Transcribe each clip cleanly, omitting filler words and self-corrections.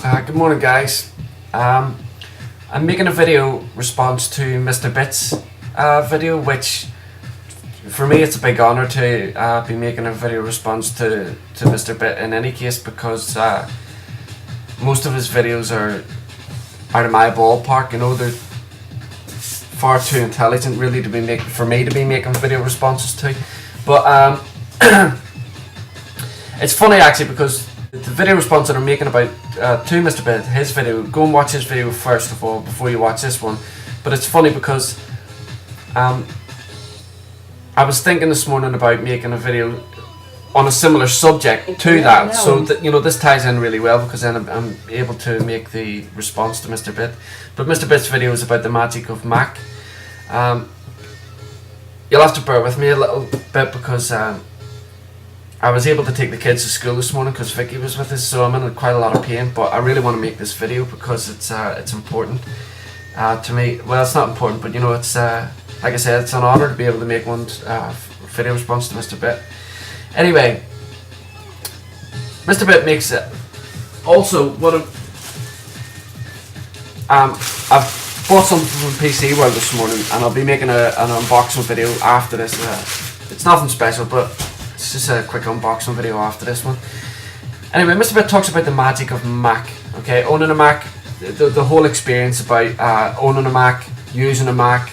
Good morning, guys. I'm making a video response to MrBit's video, which for me it's a big honour to be making a video response to MrBit in any case, because most of his videos are out of my ballpark. You know, they're far too intelligent really to be for me to be making video responses to. But it's funny actually, because the video response that I'm making about to MrBit, his video, go and watch his video first of all before you watch this one. But it's funny because I was thinking this morning about making a video on a similar subject to that, so that, you know, this ties in really well, because then I'm able to make the response to MrBit. But MrBit's video is about the magic of Mac. You'll have to bear with me a little bit, because I was able to take the kids to school this morning because Vicky was with us, so I'm in quite a lot of pain. But I really want to make this video because it's important to me. Well, it's not important, but you know, it's like I said, it's an honour to be able to make one video response to MrBit. Anyway, MrBit makes it. Also, what I've bought something from PC World this morning, and I'll be making an unboxing video after this. It's nothing special, but it's just a quick unboxing video after this one. Anyway, MrBit talks about the magic of Mac. Okay, owning a Mac, the whole experience about owning a Mac, using a Mac,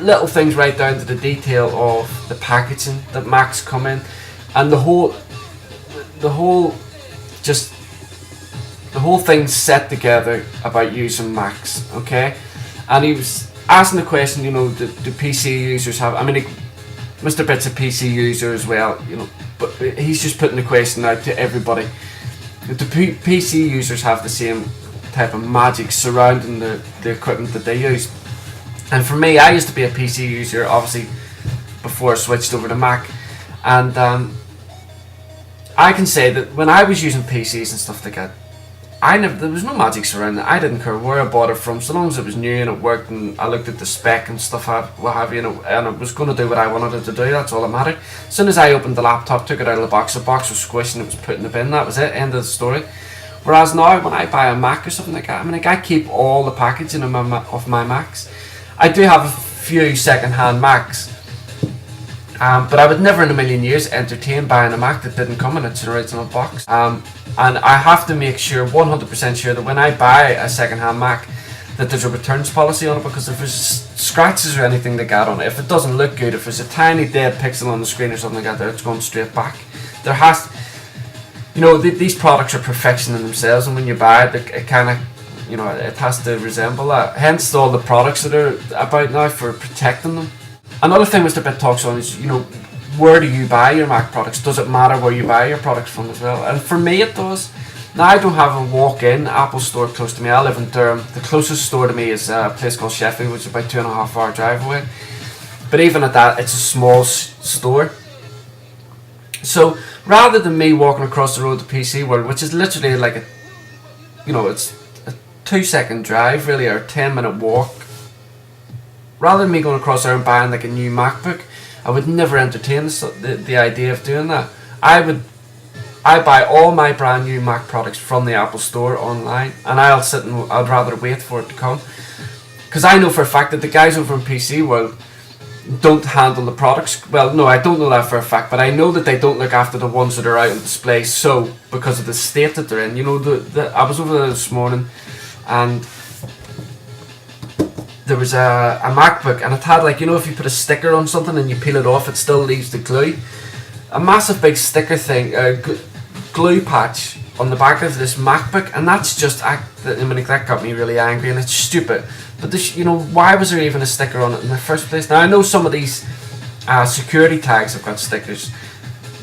little things right down to the detail of the packaging that Macs come in, and the whole thing set together about using Macs. Okay, and he was asking the question, you know, do PC users have? I mean, MrBit's a PC user as well, you know, but he's just putting the question out to everybody. Do PC users have the same type of magic surrounding the equipment that they use? And for me, I used to be a PC user, obviously, before I switched over to Mac. And I can say that when I was using PCs and stuff like that, there was no magic surrounding it. I didn't care where I bought it from, so long as it was new and it worked, and I looked at the spec and stuff, what have you, and it was going to do what I wanted it to do. That's all that mattered. As soon as I opened the laptop, took it out of the box was squished and it was put in the bin. That was it, end of the story. Whereas now, when I buy a Mac or something like that, I mean, like, I keep all the packaging of my Macs. I do have a few second-hand Macs, but I would never in a million years entertain buying a Mac that didn't come in its original box. And I have to make sure, 100% sure, that when I buy a second-hand Mac, that there's a returns policy on it, because if there's scratches or anything they got on it, if it doesn't look good, if there's a tiny dead pixel on the screen or something like that, it's going straight back. There has, you know, these products are perfection in themselves, and when you buy it, it kind of, you know, it has to resemble that. Hence all the products that are about now for protecting them. Another thing MrBit talks on is, you know, where do you buy your Mac products? Does it matter where you buy your products from as well? And for me it does. Now, I don't have a walk-in Apple store close to me. I live in Durham. The closest store to me is a place called Sheffield, which is about 2.5 hour drive away. But even at that, it's a small store. So rather than me walking across the road to PC World, which is literally like a, you know, it's a 2-second drive really, or a 10-minute walk, rather than me going across there and buying like a new MacBook, I would never entertain the idea of doing that. I buy all my brand new Mac products from the Apple Store online, and I'd rather wait for it to come, because I know for a fact that the guys over in PC World don't handle the products well. No, I don't know that for a fact, but I know that they don't look after the ones that are out on display. So because of the state that they're in, you know, I was over there this morning, and there was a MacBook, and it had, like, you know, if you put a sticker on something and you peel it off, it still leaves the glue. A massive big sticker thing, glue patch on the back of this MacBook, and that's just, I mean, that got me really angry, and it's stupid. But this, you know, why was there even a sticker on it in the first place? Now, I know some of these security tags have got stickers,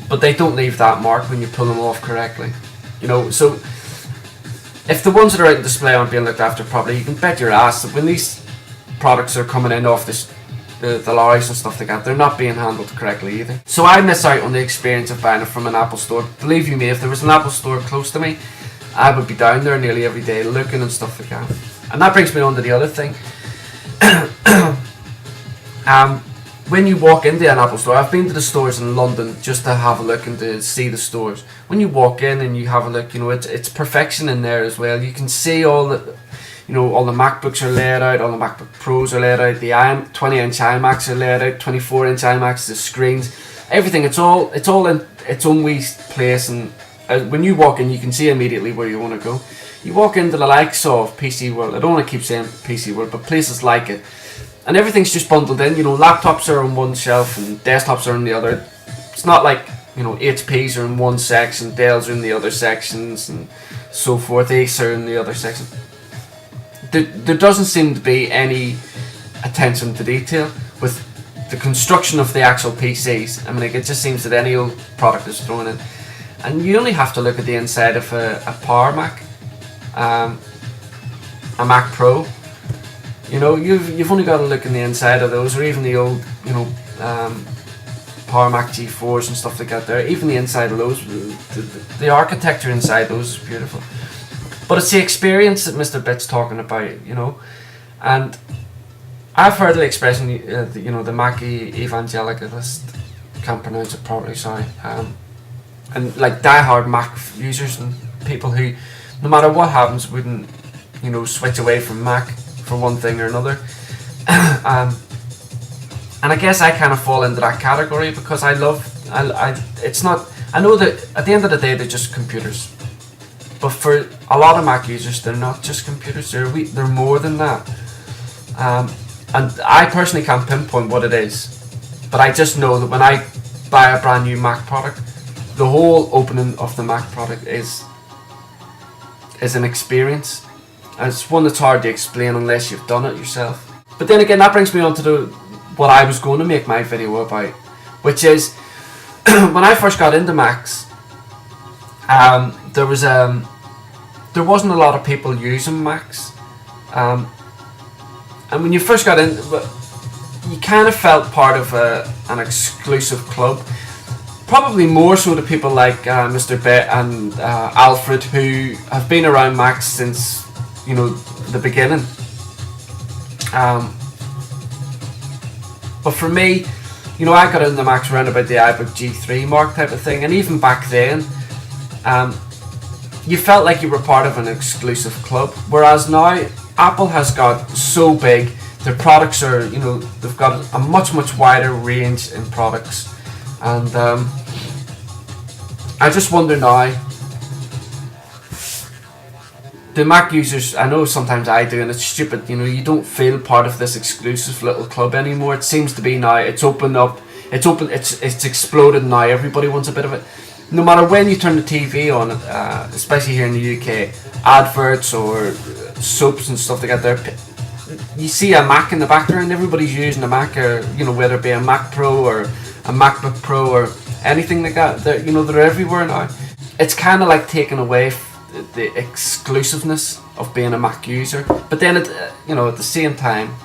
but they don't leave that mark when you pull them off correctly. You know, so if the ones that are out on display aren't being looked after properly, you can bet your ass that when these products are coming in off the lorries and stuff like that, they're not being handled correctly either. So I miss out on the experience of buying it from an Apple store. Believe you me, if there was an Apple store close to me, I would be down there nearly every day looking and stuff like that. And that brings me on to the other thing. when you walk into an Apple store, I've been to the stores in London just to have a look and to see the stores. When you walk in and you have a look, you know, it's perfection in there as well. You can see all the, you know, all the MacBooks are laid out, all the MacBook Pros are laid out, the 20-inch iMacs are laid out, 24-inch iMacs, the screens, everything. It's all in its own wee place, and when you walk in, you can see immediately where you want to go. You walk into the likes of PC World. I don't want to keep saying PC World, but places like it. And everything's just bundled in, you know, laptops are on one shelf and desktops are on the other. It's not like, you know, HPs are in one section, Dells are in the other sections, and so forth, Ace are in the other section. There doesn't seem to be any attention to detail with the construction of the actual PCs. I mean, like, it just seems that any old product is thrown in. And you only have to look at the inside of a Power Mac, a Mac Pro. You know, you've only got to look in the inside of those, or even the old, you know, Power Mac G4s and stuff like that there. Even the inside of those, the architecture inside those is beautiful. But it's the experience that MrBit's talking about, you know. And I've heard the expression, you know, the Mackie evangelicalist, can't pronounce it properly, sorry. And like die-hard Mac users and people who, no matter what happens, wouldn't, you know, switch away from Mac for one thing or another. And I guess I kind of fall into that category because it's not, I know that at the end of the day they're just computers, but for a lot of Mac users they're not just computers, they're more than that. And I personally can't pinpoint what it is, but I just know that when I buy a brand new Mac product, the whole opening of the Mac product is an experience. And it's one that's hard to explain unless you've done it yourself. But then again, that brings me on to what I was going to make my video about, which is when I first got into Macs, there wasn't a lot of people using Macs, and when you first got in, you kind of felt part of an exclusive club. Probably more so to people like MrBit and Alfred, who have been around Macs since, you know, the beginning. But for me, you know, I got into Macs around about the iBook G3 mark type of thing, and even back then, you felt like you were part of an exclusive club. Whereas now, Apple has got so big, their products are, you know, they've got a much wider range in products, and I just wonder now, the Mac users, I know sometimes I do, and it's stupid, you know, you don't feel part of this exclusive little club anymore. It seems to be now, it's opened up, it's exploded now, everybody wants a bit of it. No matter when you turn the TV on, especially here in the UK, adverts or soaps and stuff like that, there, you see a Mac in the background, everybody's using a Mac, or, you know, whether it be a Mac Pro or a MacBook Pro or anything like that, you know, they're everywhere now. It's kind of like taking away the exclusiveness of being a Mac user, but then you know, at the same time,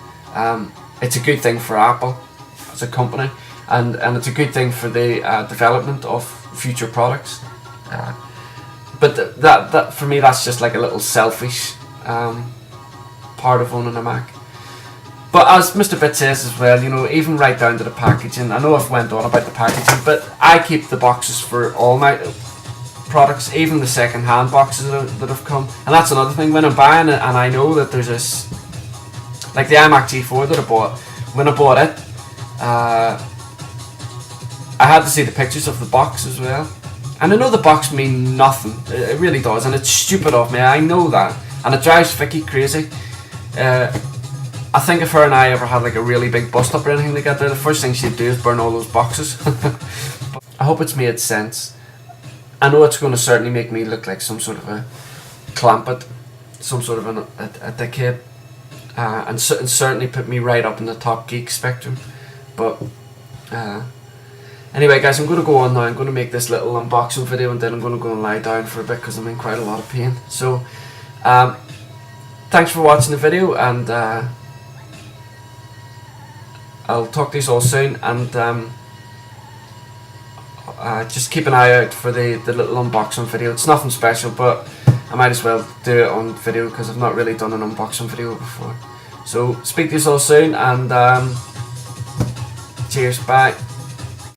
it's a good thing for Apple as a company, and it's a good thing for the development of future products. But that for me, that's just like a little selfish part of owning a Mac. But as MrBit says as well, you know, even right down to the packaging. I know I've went on about the packaging, but I keep the boxes for all my products, even the second-hand boxes that have come. And that's another thing, when I'm buying it and I know that there's this, like the iMac G4 that I bought, when I bought it, I had to see the pictures of the box as well. And I know the box mean nothing, it really does, and it's stupid of me, I know that, and it drives Vicky crazy. I think if her and I ever had like a really big bust up or anything like that, the first thing she'd do is burn all those boxes. I hope it's made sense. I know it's going to certainly make me look like some sort of a clampet, some sort of a dickhead, and certainly put me right up in the top geek spectrum. But anyway guys, I'm going to go on now. I'm going to make this little unboxing video, and then I'm going to go and lie down for a bit because I'm in quite a lot of pain. So thanks for watching the video, and I'll talk to you all soon, and just keep an eye out for the little unboxing video. It's nothing special, but I might as well do it on video because I've not really done an unboxing video before. So speak to you all soon, and Cheers, bye.